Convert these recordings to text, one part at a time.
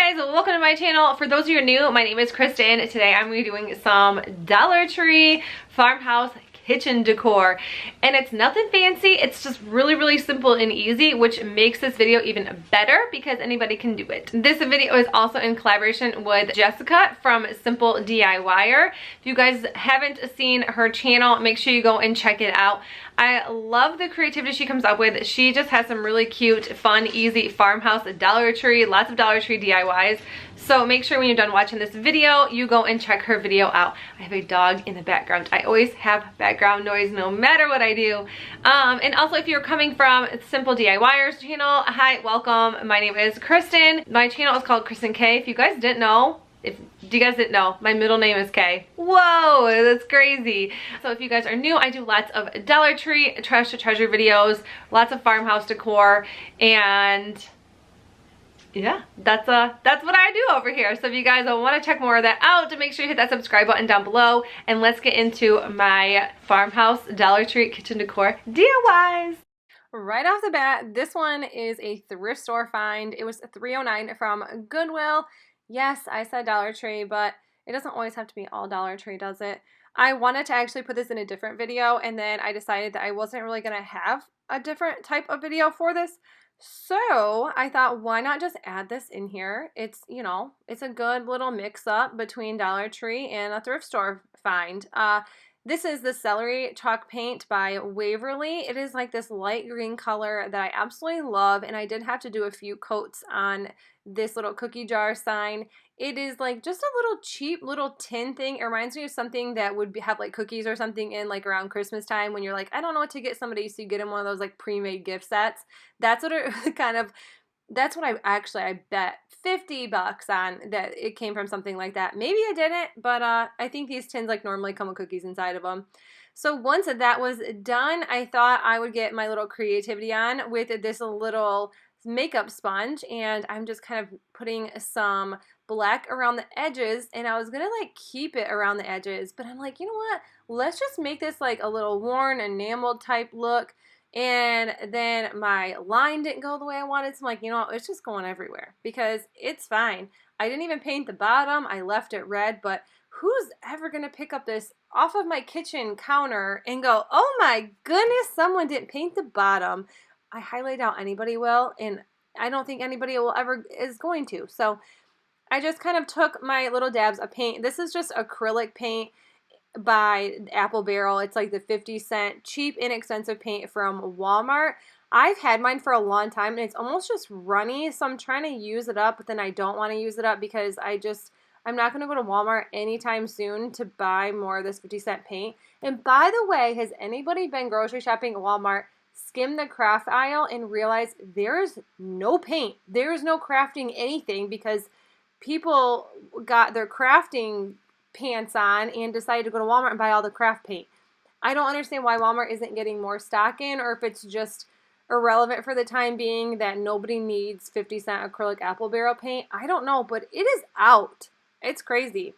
Hi guys, welcome to my channel. For those of you who are new, my name is Kristen. Today I'm going to be doing some Dollar Tree Farmhouse kitchen decor, and it's nothing fancy. It's just really simple and easy, which makes this video even better because anybody can do it. This video is also in collaboration with Jessica from Simple DIYer. If you guys haven't seen her channel, make sure you go and check it out. I love the creativity she comes up with. She just has some really cute, fun, easy farmhouse Dollar Tree, lots of Dollar Tree DIYs. So make sure when you're done watching this video, you go and check her video out. I have a dog in the background. I always have background noise no matter what I do. And also, if you're coming from Simple DIYer's channel, hi, welcome. My name is Kristen. My channel is called Kristen K. If you guys didn't know, my middle name is Kay. Whoa, that's crazy. So if you guys are new, I do lots of Dollar Tree trash to treasure videos, lots of farmhouse decor, and yeah, that's what I do over here. So if you guys want to check more of that out, make sure you hit that subscribe button down below, and let's get into my farmhouse Dollar Tree kitchen decor DIYs. Right off the bat, this one is a thrift store find. It was $3.09 from Goodwill. Yes, I said Dollar Tree, but it doesn't always have to be all Dollar Tree, does it? I wanted to actually put this in a different video, and then I decided that I wasn't really going to have a different type of video for this. So I thought, why not just add this in here? It's, you know, it's a good little mix up between Dollar Tree and a thrift store find. This is the Celery Chalk Paint by Waverly. It is like this light green color that I absolutely love, and I did have to do a few coats on this little cookie jar sign. It is like just a little cheap little tin thing. It reminds me of something that would have like cookies or something in like around Christmas time when you're like, I don't know what to get somebody, so you get them one of those like pre-made gift sets. That's what it kind of, that's what I bet $50 on that it came from something like that. Maybe I didn't, but I think these tins like normally come with cookies inside of them. So once that was done, I thought I would get my little creativity on with this little makeup sponge, and I'm just kind of putting some black around the edges, and I was gonna like keep it around the edges, but I'm like, you know what, let's just make this like a little worn enamel type look. And then my line didn't go the way I wanted, so I'm like, you know what, it's just going everywhere because it's fine. I didn't even paint the bottom, I left it red, but who's ever gonna pick up this off of my kitchen counter and go, oh my goodness, someone didn't paint the bottom? I highly doubt anybody will, and I don't think anybody will ever is going to. So I just kind of took my little dabs of paint. This is just acrylic paint by Apple Barrel. It's like the 50-cent cheap, inexpensive paint from Walmart. I've had mine for a long time, and it's almost just runny, so I'm trying to use it up, but then I don't want to use it up because I'm not going to go to Walmart anytime soon to buy more of this 50-cent paint. And by the way, has anybody been grocery shopping at Walmart, skim the craft aisle, and realize there's no paint? There's no crafting anything because people got their crafting pants on and decided to go to Walmart and buy all the craft paint. I don't understand why Walmart isn't getting more stock in, or if it's just irrelevant for the time being that nobody needs 50-cent acrylic Apple Barrel paint. I don't know, but it is out. It's crazy.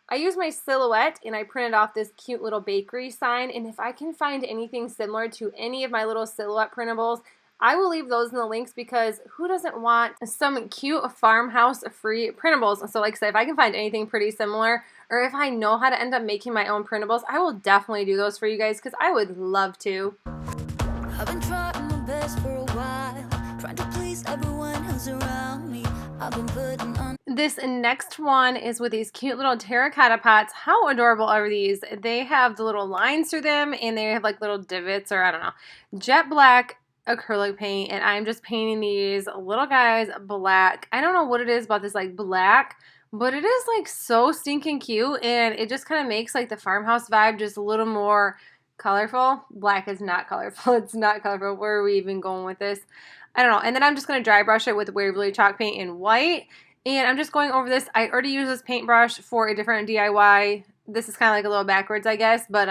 I used my silhouette and I printed off this cute little bakery sign, and if I can find anything similar to any of my little silhouette printables, I will leave those in the links because who doesn't want some cute farmhouse free printables? So like I said, if I can find anything pretty similar, or if I know how to end up making my own printables, I will definitely do those for you guys because I would love to. I've been trying my best for a while, trying to please everyone who's around me. I've been putting on. This next one is with these cute little terracotta pots. How adorable are these? They have the little lines through them, and they have like little divots, or I don't know, jet black acrylic paint, and I'm just painting these little guys black. I don't know what it is about this like black, but it is like so stinking cute, and it just kind of makes like the farmhouse vibe just a little more colorful. Black is not colorful. It's not colorful. Where are we even going with this? I don't know. And then I'm just going to dry brush it with Waverly chalk paint in white, and I'm just going over this. I already used this paintbrush for a different DIY. This is kind of like a little backwards, I guess, but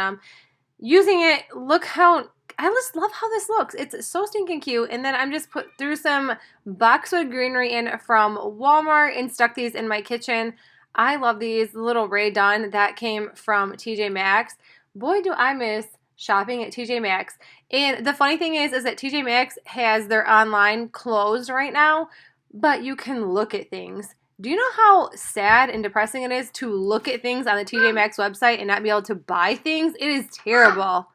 using it, look how I just love how this looks. It's so stinking cute. And then I'm just put through some boxwood greenery in from Walmart and stuck these in my kitchen. I love these little Rae Dunn that came from TJ Maxx. Boy, do I miss shopping at TJ Maxx. And the funny thing is that TJ Maxx has their online closed right now, but you can look at things. Do you know how sad and depressing it is to look at things on the TJ Maxx website and not be able to buy things? It is terrible.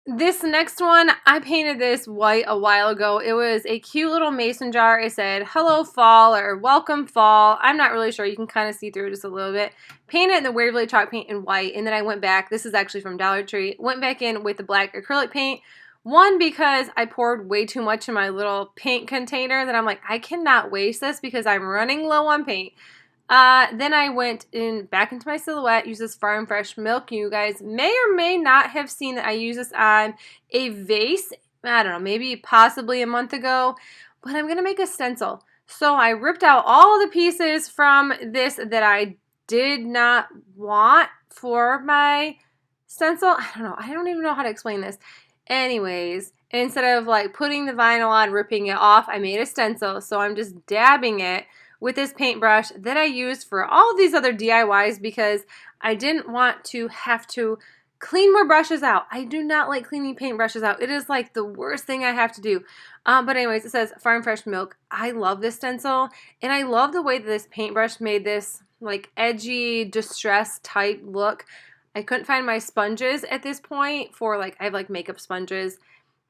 This next one, I painted this white a while ago. It was a cute little mason jar. It said, hello fall or welcome fall. I'm not really sure. You can kind of see through just a little bit. Painted in the Waverly chalk paint in white, and then I went back. This is actually from Dollar Tree. Went back in with the black acrylic paint. One, because I poured way too much in my little paint container that I'm like, I cannot waste this because I'm running low on paint. Then I went back into my Silhouette, used this Farm Fresh Milk. You guys may or may not have seen that I used this on a vase, I don't know, maybe possibly a month ago, but I'm going to make a stencil. So I ripped out all the pieces from this that I did not want for my stencil. I don't even know how to explain this. Anyways, instead of like putting the vinyl on, ripping it off, I made a stencil. So I'm just dabbing it with this paintbrush that I used for all of these other DIYs because I didn't want to have to clean more brushes out. I do not like cleaning paintbrushes out. It is like the worst thing I have to do. But anyways, it says Farm Fresh Milk. I love this stencil, and I love the way that this paintbrush made this like edgy, distressed type look. I couldn't find my sponges at this point for like, I have like makeup sponges.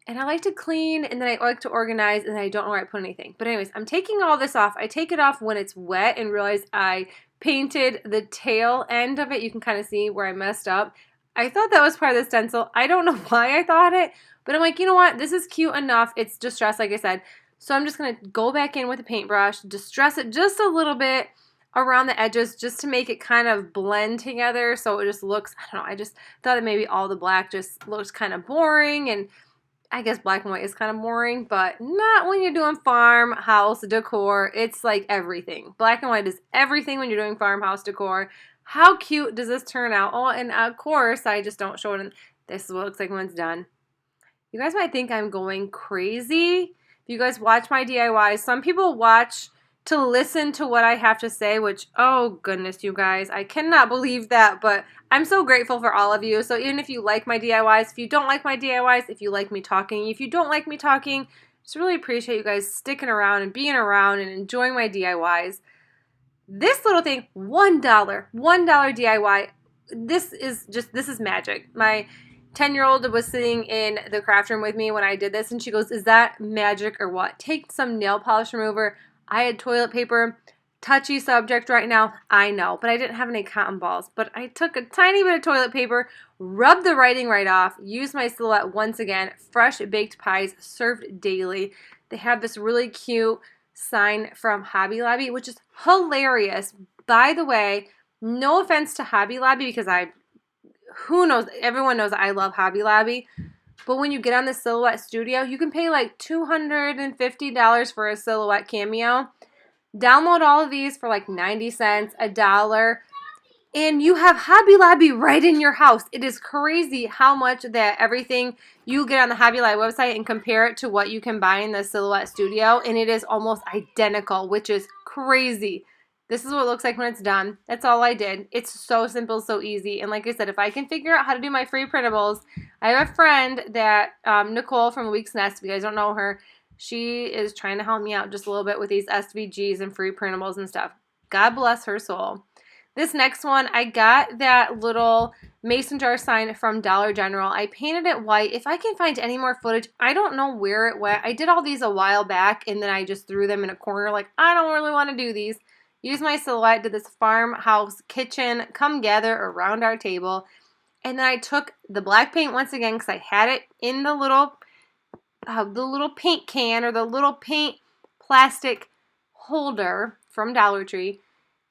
And I like to clean, and then I like to organize, and then I don't know where I put anything. But anyways, I'm taking all this off. I take it off when it's wet and realize I painted the tail end of it. You can kind of see where I messed up. I thought that was part of the stencil. I don't know why I thought it, but I'm like, you know what? This is cute enough. It's distressed, like I said. So I'm just going to go back in with a paintbrush, distress it just a little bit around the edges just to make it kind of blend together so it just looks, I don't know, I just thought that maybe all the black just looks kind of boring, and I guess black and white is kind of boring, but not when you're doing farmhouse decor. It's like everything. Black and white is everything when you're doing farmhouse decor. How cute does this turn out? Oh, and of course, I just don't show it. And this is what it looks like when it's done. You guys might think I'm going crazy. If you guys watch my DIYs, some people watch to listen to what I have to say, which, oh goodness, you guys, I cannot believe that, but I'm so grateful for all of you. So even if you like my DIYs, if you don't like my DIYs, if you like me talking, if you don't like me talking, just really appreciate you guys sticking around and being around and enjoying my DIYs. This little thing, $1 DIY, this is magic. My 10-year-old was sitting in the craft room with me when I did this, and she goes, is that magic or what? Take some nail polish remover. I had toilet paper. Touchy subject right now, I know, but I didn't have any cotton balls. But I took a tiny bit of toilet paper, rubbed the writing right off, used my Silhouette once again, fresh baked pies served daily. They have this really cute sign from Hobby Lobby, which is hilarious. By the way, no offense to Hobby Lobby because who knows, everyone knows I love Hobby Lobby. But when you get on the Silhouette Studio, you can pay like $250 for a Silhouette Cameo. Download all of these for like 90 cents, $1, and you have Hobby Lobby right in your house. It is crazy how much that everything you get on the Hobby Lobby website and compare it to what you can buy in the Silhouette Studio, and it is almost identical, which is crazy. This is what it looks like when it's done. That's all I did. It's so simple, so easy. And like I said, if I can figure out how to do my free printables, I have a friend that, Nicole from Week's Nest, if you guys don't know her, she is trying to help me out just a little bit with these SVGs and free printables and stuff. God bless her soul. This next one, I got that little mason jar sign from Dollar General. I painted it white. If I can find any more footage, I don't know where it went. I did all these a while back, and then I just threw them in a corner like, I don't really want to do these. Used my Silhouette, did this farmhouse kitchen, come gather around our table. And then I took the black paint once again because I had it in the little paint can or the little paint plastic holder from Dollar Tree.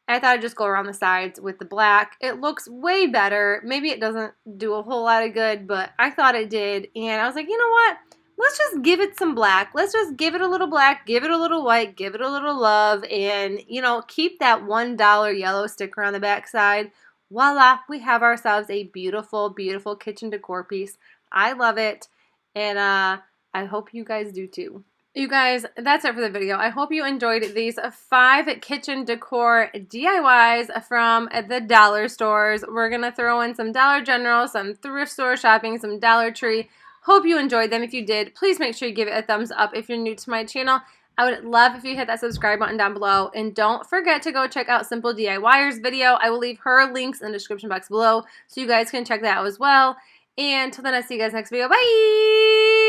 I thought I'd just go around the sides with the black. It looks way better. Maybe it doesn't do a whole lot of good, but I thought it did. And I was like, you know what? Let's just give it some black. Let's just give it a little black, give it a little white, give it a little love, and, you know, keep that $1 yellow sticker on the back side. Voila, we have ourselves a beautiful, beautiful kitchen decor piece. I love it, and I hope you guys do too. You guys, that's it for the video. I hope you enjoyed these 5 kitchen decor DIYs from the dollar stores. We're going to throw in some Dollar General, some thrift store shopping, some Dollar Tree. Hope you enjoyed them. If you did, please make sure you give it a thumbs up. If you're new to my channel, I would love if you hit that subscribe button down below. And don't forget to go check out Simple DIYer's video. I will leave her links in the description box below so you guys can check that out as well. And until then, I'll see you guys next video. Bye!